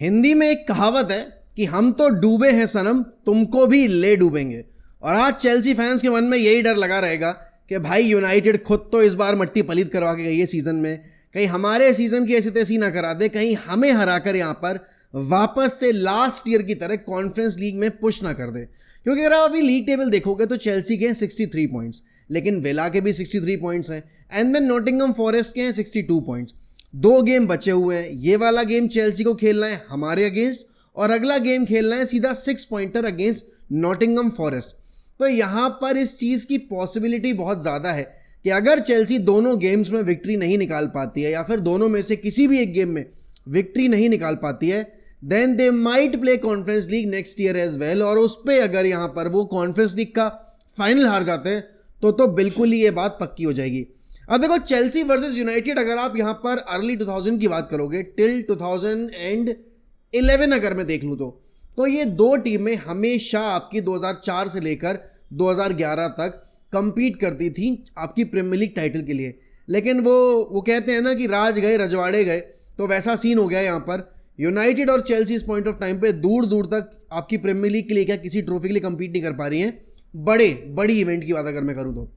हिंदी में एक कहावत है कि हम तो डूबे हैं सनम, तुमको भी ले डूबेंगे। और आज चेल्सी फैंस के मन में यही डर लगा रहेगा कि भाई यूनाइटेड खुद तो इस बार मट्टी पलीत करवा के गई है सीजन में, कहीं हमारे सीजन की ऐसी तैसी ना करा दे, कहीं हमें हराकर यहाँ पर वापस से लास्ट ईयर की तरह कॉन्फ्रेंस लीग में पुश ना कर दे। क्योंकि अगर आप अभी लीग टेबल देखोगे तो चेल्सी के हैं 63 पॉइंट्स, लेकिन विला के भी 63 पॉइंट्स हैं, एंड देन नॉटिंघम फॉरेस्ट के हैं 62 पॉइंट्स। 2 गेम बचे हुए हैं। ये वाला गेम चेल्सी को खेलना है हमारे अगेंस्ट, और अगला गेम खेलना है सीधा 6 पॉइंटर अगेंस्ट नॉटिंघम फॉरेस्ट। तो यहाँ पर इस चीज़ की पॉसिबिलिटी बहुत ज़्यादा है कि अगर चेल्सी दोनों गेम्स में विक्ट्री नहीं निकाल पाती है, या फिर दोनों में से किसी भी एक गेम में विक्ट्री नहीं निकाल पाती है, then they might play conference league next year as well. और उस पर अगर यहाँ पर वो कॉन्फ्रेंस लीग का फाइनल हार जाते हैं तो बिल्कुल ही ये बात पक्की हो जाएगी। अब देखो, चेल्सी वर्सेस यूनाइटेड, अगर आप यहाँ पर अर्ली 2000 की बात करोगे, टिल 2011 अगर मैं देख लूँ तो ये दो टीमें हमेशा आपकी 2004 से लेकर 2011 तक compete करती थी आपकी प्रीमियर लीग टाइटल के लिए। लेकिन वो कहते हैं ना कि राज गए रजवाड़े गए, तो वैसा सीन हो गया यहाँ पर। यूनाइटेड और चेल्सी इस पॉइंट ऑफ टाइम पे दूर दूर तक आपकी प्रीमियर लीग के लिए क्या किसी ट्रॉफी के लिए compete नहीं कर पा रही हैं, बड़ी इवेंट की बात अगर मैं करूँ तो।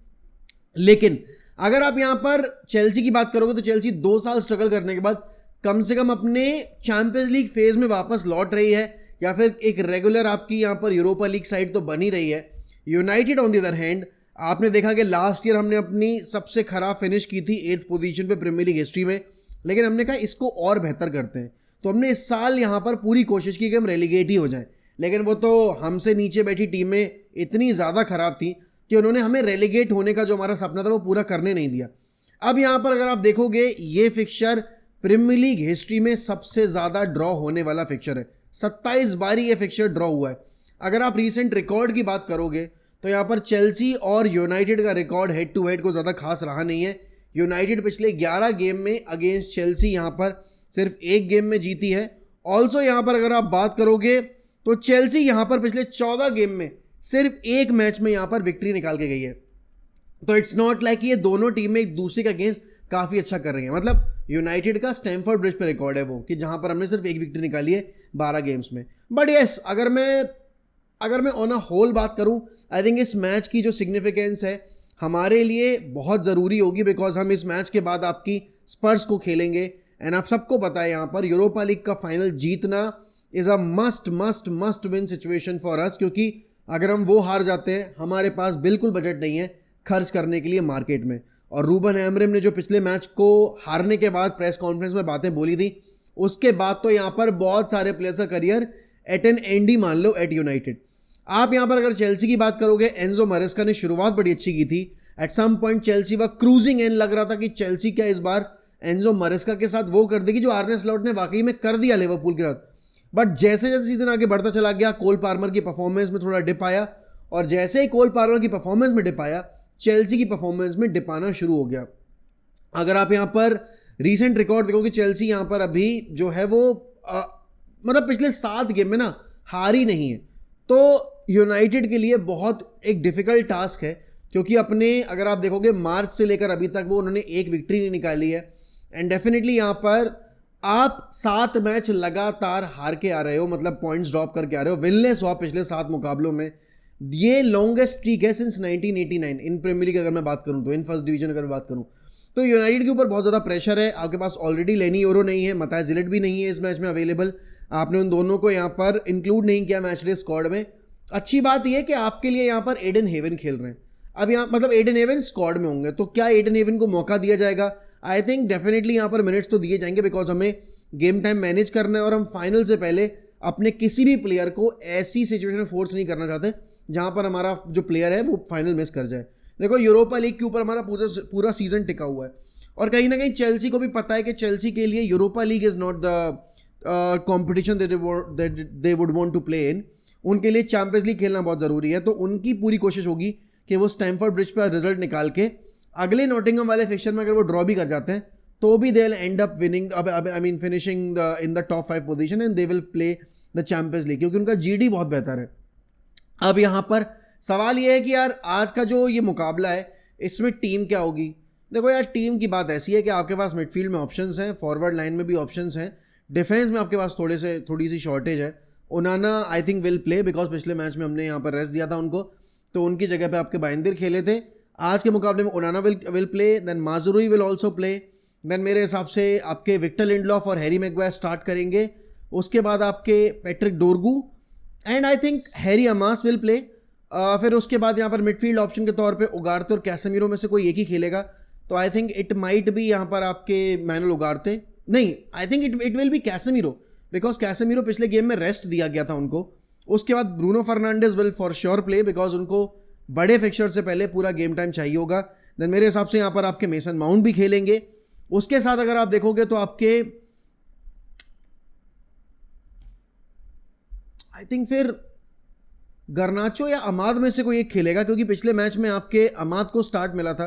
लेकिन अगर आप यहाँ पर चेल्सी की बात करोगे तो चेल्सी 2 साल स्ट्रगल करने के बाद कम से कम अपने चैंपियंस लीग फेज में वापस लौट रही है, या फिर एक रेगुलर आपकी यहाँ पर यूरोपा लीग साइड तो बनी रही है। United on the other hand, आपने देखा कि लास्ट ईयर हमने अपनी सबसे खराब फिनिश की थी 8th पोजीशन पे प्रीमियर लीग हिस्ट्री में, लेकिन हमने कहा इसको और बेहतर करते हैं। तो हमने इस साल यहाँ पर पूरी कोशिश की कि हम रेलीगेट ही हो जाएं, लेकिन वो तो हमसे नीचे बैठी टीमें इतनी ज़्यादा खराब थी कि उन्होंने हमें रेलीगेट होने का जो हमारा सपना था वो पूरा करने नहीं दिया। अब यहाँ पर अगर आप देखोगे, ये फिक्चर प्रीमियर लीग हिस्ट्री में सबसे ज़्यादा ड्रॉ होने वाला फिक्चर है। 27 बार ये फिक्चर ड्रॉ हुआ है। अगर आप रीसेंट रिकॉर्ड की बात करोगे तो यहाँ पर चेल्सी और यूनाइटेड का रिकॉर्ड हेड टू हेड को ज़्यादा खास रहा नहीं है। यूनाइटेड पिछले 11 गेम में अगेंस्ट चेल्सी यहाँ पर सिर्फ 1 गेम में जीती है। ऑल्सो यहाँ पर अगर आप बात करोगे तो चेल्सी यहाँ पर पिछले 14 गेम में सिर्फ 1 मैच में यहाँ पर विक्ट्री निकाल के गई है। तो इट्स नॉट लाइक ये दोनों टीमें एक दूसरे के अगेंस्ट काफ़ी अच्छा कर रही हैं। मतलब यूनाइटेड का स्टैमफोर्ड ब्रिज पे रिकॉर्ड है वो, कि जहाँ पर हमने सिर्फ 1 विक्ट्री निकाली है 12 गेम्स में। बट येस, अगर मैं ऑन अ होल बात करूँ, आई थिंक इस मैच की जो सिग्निफिकेंस है हमारे लिए बहुत ज़रूरी होगी, बिकॉज हम इस मैच के बाद आपकी स्पर्स को खेलेंगे। एंड आप सबको पता है यहाँ पर यूरोपा लीग का फाइनल जीतना is a must win situation for us, क्योंकि अगर हम वो हार जाते हैं हमारे पास बिल्कुल बजट नहीं है खर्च करने के लिए मार्केट में। और रूबन एमरिम ने जो पिछले मैच को हारने के बाद प्रेस कॉन्फ्रेंस में बातें बोली थी, उसके बाद तो यहाँ पर बहुत सारे प्लेयर्स का करियर एट एन एंड ही मान लो एट यूनाइटेड। आप यहाँ पर अगर चेल्सी की बात करोगे, एंजो मरेस्का ने शुरुआत बड़ी अच्छी की थी। एट सम पॉइंट चेल्सी व क्रूजिंग एंड लग रहा था कि चेल्सी क्या इस बार एंजो मरेस्का के साथ वो कर देगी जो आर्ने स्लॉट ने वाकई में कर दिया लिवरपूल के साथ। बट जैसे जैसे सीजन आगे बढ़ता चला गया, कोल पार्मर की परफॉर्मेंस में थोड़ा डिप आया, और जैसे ही कोल पार्मर की परफॉर्मेंस में डिप आया, चेल्सी की परफॉर्मेंस में डिप आना शुरू हो गया। अगर आप यहाँ पर रीसेंट रिकॉर्ड देखोगे, चेल्सी यहाँ पर अभी जो है वो मतलब पिछले 7 गेम में ना हारी नहीं है। तो यूनाइटेड के लिए बहुत एक डिफिकल्ट टास्क है, क्योंकि अपने अगर आप देखोगे मार्च से लेकर अभी तक वो उन्होंने 1 विक्ट्री नहीं निकाली है। एंड डेफिनेटली यहाँ पर आप 7 मैच लगातार हार के आ रहे हो, मतलब पॉइंट्स ड्रॉप करके आ रहे हो, विनलेस हो पिछले 7 मुकाबलों में। ये लॉन्गेस्ट स्ट्रीक है सिंस 1989 इन प्रीमियर लीग अगर मैं बात करूं तो, इन फर्स्ट डिवीजन अगर मैं बात करूं तो। यूनाइटेड के ऊपर बहुत ज़्यादा प्रेशर है। आपके पास ऑलरेडी लेनी ओरो नहीं है, मताय जिलेट भी नहीं है इस मैच में अवेलेबल। आपने उन दोनों को यहाँ पर इंक्लूड नहीं किया मैच डे स्क्वाड में। अच्छी बात यह है कि आपके लिए यहाँ पर एडन हेवन खेल रहे हैं। अब यहाँ मतलब एडन हेवन स्क्वाड में होंगे, तो क्या एडन हेवन को मौका दिया जाएगा? आई थिंक डेफिनेटली यहाँ पर मिनट्स तो दिए जाएंगे, बिकॉज हमें गेम टाइम मैनेज करना है और हम फाइनल से पहले अपने किसी भी प्लेयर को ऐसी सिचुएशन में फोर्स नहीं करना चाहते जहां पर हमारा जो प्लेयर है वो फाइनल मिस कर जाए। देखो, यूरोपा लीग के ऊपर हमारा पूरा सीजन टिका हुआ है, और कहीं ना कहीं चेल्सी को भी पता है कि चेल्सी के लिए Europa league is not the competition they would want to play in. उनके लिए चैंपियंस लीग खेलना बहुत ज़रूरी है। तो उनकी पूरी कोशिश होगी कि वो स्टैमफोर्ड ब्रिज पर रिजल्ट निकाल के अगले नॉटिंघम वाले फिक्चर में अगर वो ड्रॉ भी कर जाते हैं तो भी they will and up winning, I mean finishing in the top 5 position, and they will play the champions league, क्योंकि उनका जीडी बहुत बेहतर है। अब यहाँ पर सवाल ये है कि यार आज का जो ये मुकाबला है इसमें टीम क्या होगी। देखो यार, टीम की बात ऐसी है कि आपके पास मिडफील्ड में ऑप्शंस हैं, फॉरवर्ड लाइन में भी ऑप्शंस हैं, डिफेंस में आपके पास थोड़ी सी शॉर्टेज है। ओनाना I think will play because पिछले मैच में हमने यहाँ पर रेस्ट दिया था उनको, तो उनकी जगह पे आपके बाइंदर खेले थे। आज के मुकाबले में Onana will play, then Mazraoui will also play, then मेरे हिसाब से आपके विक्टर लिंडलॉफ और हैरी मैगवायर स्टार्ट करेंगे। उसके बाद आपके Patrick Dorgu and I think Harry Amass will play. फिर उसके बाद यहाँ पर मिडफील्ड ऑप्शन के तौर पे उगारते और कैसेमीरो में से कोई एक ही खेलेगा। तो आई थिंक इट माइट भी यहाँ पर आपके मैनुअल उगारते, नहीं I think it will be Casemiro because Casemiro पिछले गेम में रेस्ट दिया गया था उनको। उसके बाद Bruno Fernandes will for sure play because उनको बड़े फिक्सचर से पहले पूरा गेम टाइम चाहिए होगा। देन मेरे हिसाब से यहाँ पर आपके मेसन माउंट भी खेलेंगे। उसके साथ अगर आप देखोगे तो आपके आई थिंक फिर गर्नाचो या अमाद में से कोई एक खेलेगा, क्योंकि पिछले मैच में आपके अमाद को स्टार्ट मिला था,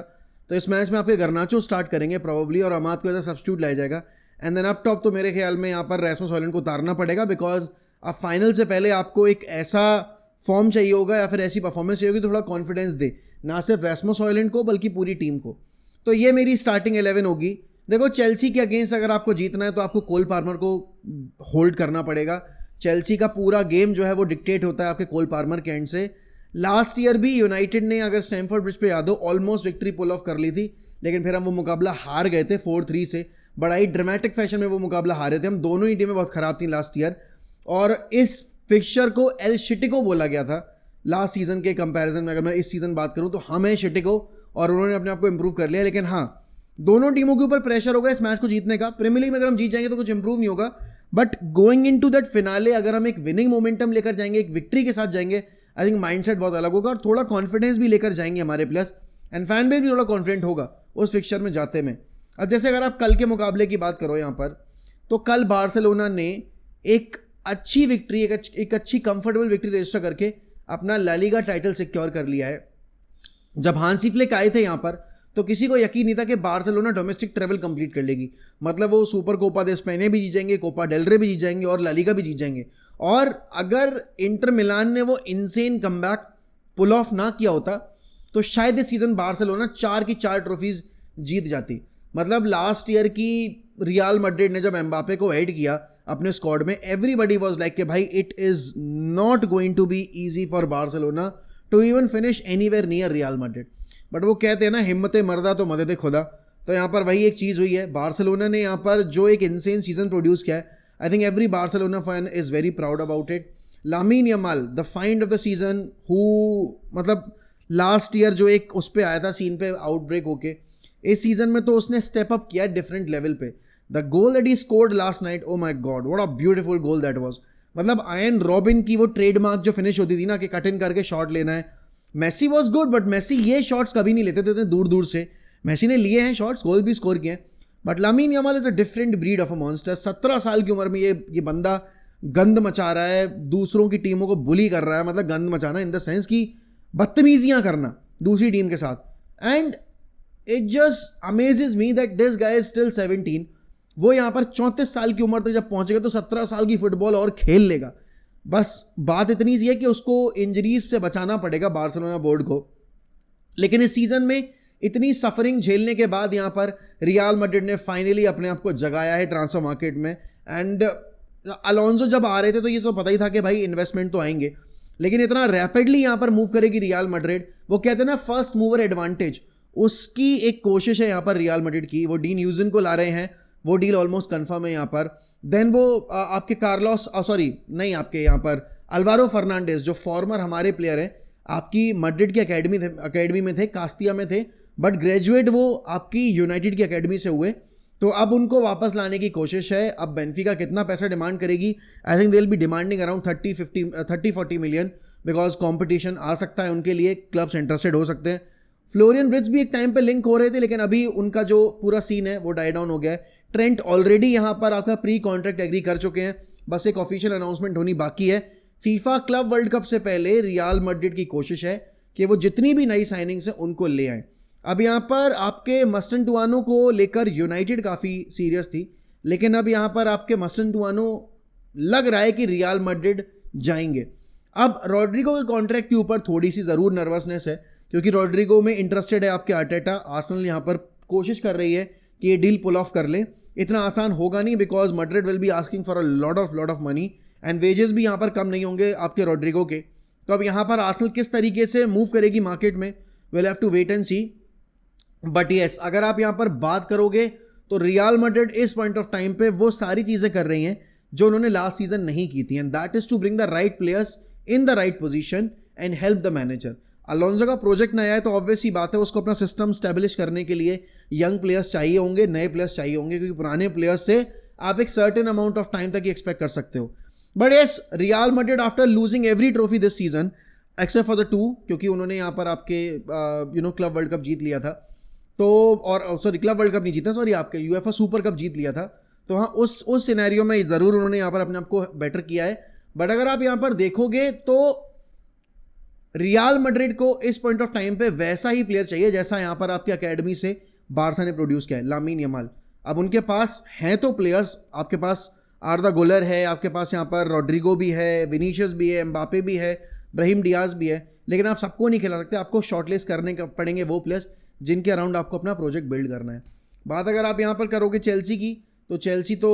तो इस मैच में आपके गर्नाचो स्टार्ट करेंगे प्रोबेबली और अमाद को एज अ सब्स्टिट्यूट लाया जाएगा। एंड देन अप टॉप तो मेरे ख्याल में यहाँ पर रैसमस हॉयलैंड को उतारना पड़ेगा बिकॉज अब फाइनल से पहले आपको एक ऐसा फॉर्म चाहिए होगा या फिर ऐसी परफॉर्मेंस चाहिए होगी थोड़ा कॉन्फिडेंस दे ना सिर्फ रैसमस हॉयलैंड को बल्कि पूरी टीम को। तो ये मेरी स्टार्टिंग 11 होगी। देखो चेल्सी के अगेंस्ट अगर आपको जीतना है तो आपको कोल पार्मर को होल्ड करना पड़ेगा। चेल्सी का पूरा गेम जो है वो डिक्टेट होता है आपके कोल पार्मर के एंड से। लास्ट ईयर भी यूनाइटेड ने अगर स्टैमफोर्ड ब्रिज पे याद हो ऑलमोस्ट विक्ट्री पुल ऑफ कर ली थी, लेकिन फिर हम वो मुकाबला हार गए थे 4-3 से। बड़ा ही ड्रामेटिक फैशन में वो मुकाबला हारे थे हम। दोनों ही टीमें बहुत खराब थी लास्ट ईयर और इस फिक्सचर को एल शिटिको बोला गया था लास्ट सीजन के कंपैरिजन में। अगर मैं इस सीजन बात करूं तो हम है शिटिको और उन्होंने अपने आप को इंप्रूव कर लिया। लेकिन हाँ, दोनों टीमों के ऊपर प्रेशर होगा इस मैच को जीतने का। प्रीमियर लीग में अगर हम जीत जाएंगे तो कुछ इंप्रूव नहीं होगा, but going in to that finale अगर हम एक विनिंग मोमेंटम लेकर जाएंगे, एक विक्ट्री के साथ जाएंगे, आई थिंक माइंडसेट बहुत अलग होगा और थोड़ा कॉन्फिडेंस भी लेकर जाएंगे हमारे प्लेयर्स एंड फैन बेस भी थोड़ा कॉन्फिडेंट होगा उस फिक्सचर में जाते में। अब जैसे अगर आप कल के मुकाबले की बात करो यहाँ पर, तो कल बार्सिलोना ने एक अच्छी विक्ट्री, एक अच्छी कंफर्टेबल विक्ट्री रजिस्टर करके अपना ला लीगा टाइटल सिक्योर कर लिया है। जब हांसी फ्लिक आए थे यहाँ पर तो किसी को यकीन नहीं था कि बार्सिलोना डोमेस्टिक ट्रेवल कंप्लीट कर लेगी। मतलब वो सुपर कोपा दे स्पेन भी जीत जाएंगे, कोपा डेल रे भी जीत जाएंगे और ला लीगा भी जीत जाएंगे। और अगर इंटर मिलान ने वो इनसेन कमबैक पुल ऑफ ना किया होता तो शायद इस सीजन बार्सिलोना 4 की 4 ट्रॉफीज जीत जाती। मतलब लास्ट ईयर की रियल मैड्रिड ने जब एम्बापे को ऐड किया अपने स्क्वाड में, एवरीबडी वाज लाइक कि भाई it is not going to be easy for Barcelona to even finish anywhere near Real Madrid. But वो कहते हैं ना, हिम्मत मर्दा तो मदद खुदा। तो यहाँ पर वही एक चीज़ हुई है। बार्सिलोना ने यहाँ पर जो एक इनसेन सीजन प्रोड्यूस किया है, I think every Barcelona fan is very proud about it. लामीन Yamal the find of the season, who मतलब लास्ट ईयर जो एक उस पर आया था सीन पे आउटब्रेक होके, इस सीजन में तो उसने स्टेप अप किया डिफरेंट लेवल पे। The goal that he scored last night, oh my God what a beautiful goal that was. मतलब आयन रॉबिन की वो ट्रेडमार्क जो फिनिश होती थी ना कि कट इन करके शॉट लेना है। Messi was good but Messi ये शॉट्स कभी नहीं लेते थे दूर दूर से। मेसी ने लिए हैं शॉट्स, गोल भी स्कोर किए हैं, but लामीन Yamal is a different breed of a monster. 17 साल की उम्र में ये बंदा गंद मचा रहा है, दूसरों की टीमों को बुली कर रहा है। मतलब गंद मचाना इन द सेंस कि बदतमीजियां करना दूसरी टीम के साथ। And it just amazes me that this guy is still 17। वो यहाँ पर 34 साल की उम्र तक जब पहुंचेगा तो 17 साल की फुटबॉल और खेल लेगा। बस बात इतनी सी है कि उसको इंजरीज से बचाना पड़ेगा बार्सिलोना बोर्ड को। लेकिन इस सीजन में इतनी सफरिंग झेलने के बाद यहाँ पर रियल मैड्रिड ने फाइनली अपने आप को जगाया है ट्रांसफर मार्केट में। एंड अलोंसो जब आ रहे थे तो ये सब पता ही था कि भाई इन्वेस्टमेंट तो आएंगे, लेकिन इतना रैपिडली यहाँ पर मूव करेगी रियल मैड्रिड। वो कहते हैं ना फर्स्ट मूवर एडवांटेज, उसकी एक कोशिश है यहाँ पर रियल मैड्रिड की। वो डीन ह्यूजन को ला रहे हैं, वो डील ऑलमोस्ट कंफर्म है यहाँ पर। देन वो आपके आपके यहाँ पर अल्वारो फर्नांडिस जो फॉर्मर हमारे प्लेयर हैं, आपकी मैड्रिड की अकेडमी में थे, कास्तिया में थे, बट ग्रेजुएट वो आपकी यूनाइटेड की अकेडमी से हुए। तो अब उनको वापस लाने की कोशिश है। अब बेनफिका कितना पैसा डिमांड करेगी, I think they will be demanding around 30-40 million, because competition आ सकता है उनके लिए, क्लब्स इंटरेस्टेड हो सकते हैं। फ्लोरियन विर्ट्ज भी एक टाइम पे लिंक हो रहे थे, लेकिन अभी उनका जो पूरा सीन है वो डाई डाउन हो गया है। ट्रेंट ऑलरेडी यहाँ पर आपका प्री कॉन्ट्रैक्ट एग्री कर चुके हैं, बस एक ऑफिशियल अनाउंसमेंट होनी बाकी है। फीफा क्लब वर्ल्ड कप से पहले रियल मैड्रिड की कोशिश है कि वो जितनी भी नई साइनिंग्स हैं उनको ले आएँ। अब यहाँ पर आपके मस्टनटुआनो को लेकर यूनाइटेड काफ़ी सीरियस थी, लेकिन अब यहाँ पर आपके मस्टनटुआनो लग रहा है कि रियल मैड्रिड जाएंगे। अब रॉड्रिगो के कॉन्ट्रैक्ट के ऊपर थोड़ी सी ज़रूर नर्वसनेस है, क्योंकि रॉड्रिगो में इंटरेस्टेड है आपके आर्टेटा। आर्सेनल यहाँ पर कोशिश कर रही है कि ये डील पुल ऑफ कर ले। इतना आसान होगा नहीं, because Madrid will be asking for a lot of money and wages भी यहाँ पर कम नहीं होंगे आपके रॉड्रिगो के। तो अब यहाँ पर आर्सेनल किस तरीके से मूव करेगी मार्केट में, will have to wait and see. But yes, अगर आप यहाँ पर बात करोगे तो रियल मैड्रिड इस पॉइंट ऑफ टाइम पे वो सारी चीज़ें कर रही हैं जो उन्होंने लास्ट सीजन नहीं की थी, and that is to bring the right players in the right position and help the manager. Alonso का प्रोजेक्ट नया है तो ऑब्वियस ही बात है उसको अपना सिस्टम स्टैब्लिश करने के लिए यंग प्लेयर्स चाहिए होंगे, नए प्लेयर्स चाहिए होंगे, क्योंकि पुराने प्लेयर्स से आप एक सर्टेन अमाउंट ऑफ टाइम तक ही एक्सपेक्ट कर सकते हो। But yes, real Madrid after losing every trophy this season except for the 2, क्योंकि उन्होंने यहाँ पर आपके क्लब वर्ल्ड कप जीत लिया था, तो और सॉरी क्लब वर्ल्ड कप नहीं जीता, सॉरी आपके यूएफए सुपर कप जीत लिया था, तो हाँ उस सिनेरियो में ज़रूर उन्होंने यहाँ पर अपने आप को बेटर किया है। बट अगर आप यहाँ पर देखोगे तो रियल मैड्रिड को इस पॉइंट ऑफ टाइम पे वैसा ही प्लेयर चाहिए जैसा यहाँ पर आपकी अकेडमी से बारसा ने प्रोड्यूस किया है, लामीन यमाल। अब उनके पास हैं तो प्लेयर्स, आपके पास आर्दा गुलर है, आपके पास यहाँ पर रॉड्रिगो भी है, विनीशियस भी है, एम्बापे भी है, ब्राहिम डियाज भी है, लेकिन आप सबको नहीं खिला सकते। आपको शॉर्टलिस्ट करने पड़ेंगे वो प्लेयर्स जिनके अराउंड आपको अपना प्रोजेक्ट बिल्ड करना है। बात अगर आप यहाँ पर करोगे चेल्सी की, तो चेल्सी तो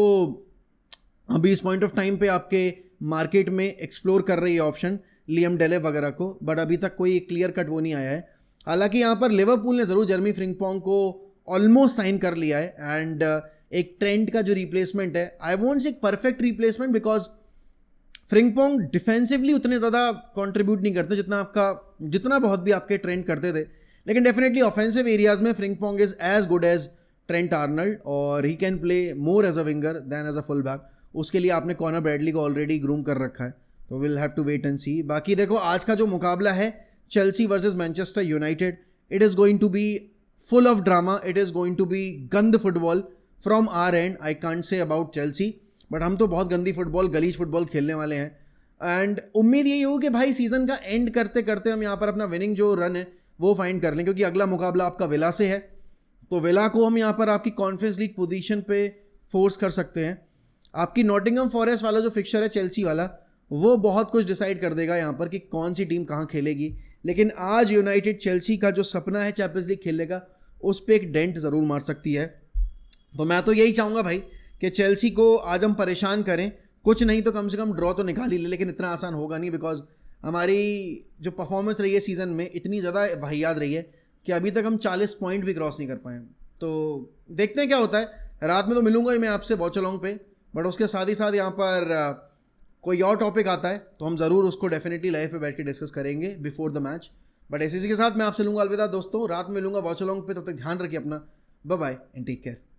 अभी इस पॉइंट ऑफ टाइम पे आपके मार्केट में एक्सप्लोर कर रही है ऑप्शन लियम डेलेव वगैरह को, बट अभी तक कोई क्लियर कट वो नहीं आया है। हालांकि यहाँ पर लिवरपूल ने ज़रूर जर्मी फ्रिंकपोंग को ऑलमोस्ट साइन कर लिया है, एंड एक ट्रेंड का जो रिप्लेसमेंट है, आई वॉन्ट एक परफेक्ट रिप्लेसमेंट, बिकॉज फ्रिंकपोंग डिफेंसिवली उतने ज़्यादा कंट्रीब्यूट नहीं करते जितना बहुत भी आपके ट्रेंड करते थे, लेकिन डेफिनेटली ऑफेंसिव एरियाज में Frimpong is as good as Trent Arnold, और he can play more as a winger than as a full back. उसके लिए आपने कॉनर ब्रैडली को ऑलरेडी ग्रूम कर रखा है, तो will have to wait and see. बाकी देखो आज का जो मुकाबला है Chelsea versus Manchester United, it is going to be full of drama, it is going to be grand football from are and. I can't say about Chelsea, but हम तो बहुत गंदी फुटबॉल, गलीज फुटबॉल खेलने वाले हैं, एंड उम्मीद यही हो कि भाई सीजन का एंड करते करते हम यहाँ पर अपना विनिंग जो रन है वो फाइंड कर लें, क्योंकि अगला मुकाबला आपका विला से है, तो विला को हम यहाँ पर आपकी कॉन्फ्रेंस लीग पोजीशन पे फोर्स कर सकते हैं। आपकी नॉटिंघम फॉरेस्ट वाला जो फिक्चर है चेल्सी वाला, वो बहुत कुछ डिसाइड कर देगा यहाँ पर कि कौन सी टीम कहाँ खेलेगी। लेकिन आज यूनाइटेड चेल्सी का जो सपना है चैंपियंस लीग खेलने का, उस पर एक डेंट ज़रूर मार सकती है। तो मैं तो यही चाहूँगा भाई कि चेल्सी को आज हम परेशान करें, कुछ नहीं तो कम से कम ड्रॉ तो निकाल ही ले, लेकिन इतना आसान होगा नहीं, बिकॉज हमारी जो परफॉर्मेंस रही है सीज़न में इतनी ज़्यादा वाहियात रही है कि अभी तक हम 40 पॉइंट भी क्रॉस नहीं कर पाए। तो देखते हैं क्या होता है। रात में तो मिलूंगा ही मैं आपसे वॉच अलोंग पे, बट उसके साथ ही साथ यहाँ पर कोई और टॉपिक आता है तो हम ज़रूर उसको डेफिनेटली लाइव पे बैठ के डिस्कस करेंगे बिफोर द मैच। बट इसी के साथ मैं आपसे लूँगा अलविदा दोस्तों, रात में मिलूंगा वॉच अलोंग पे, तब तक ध्यान रखिए अपना, bye bye and take care.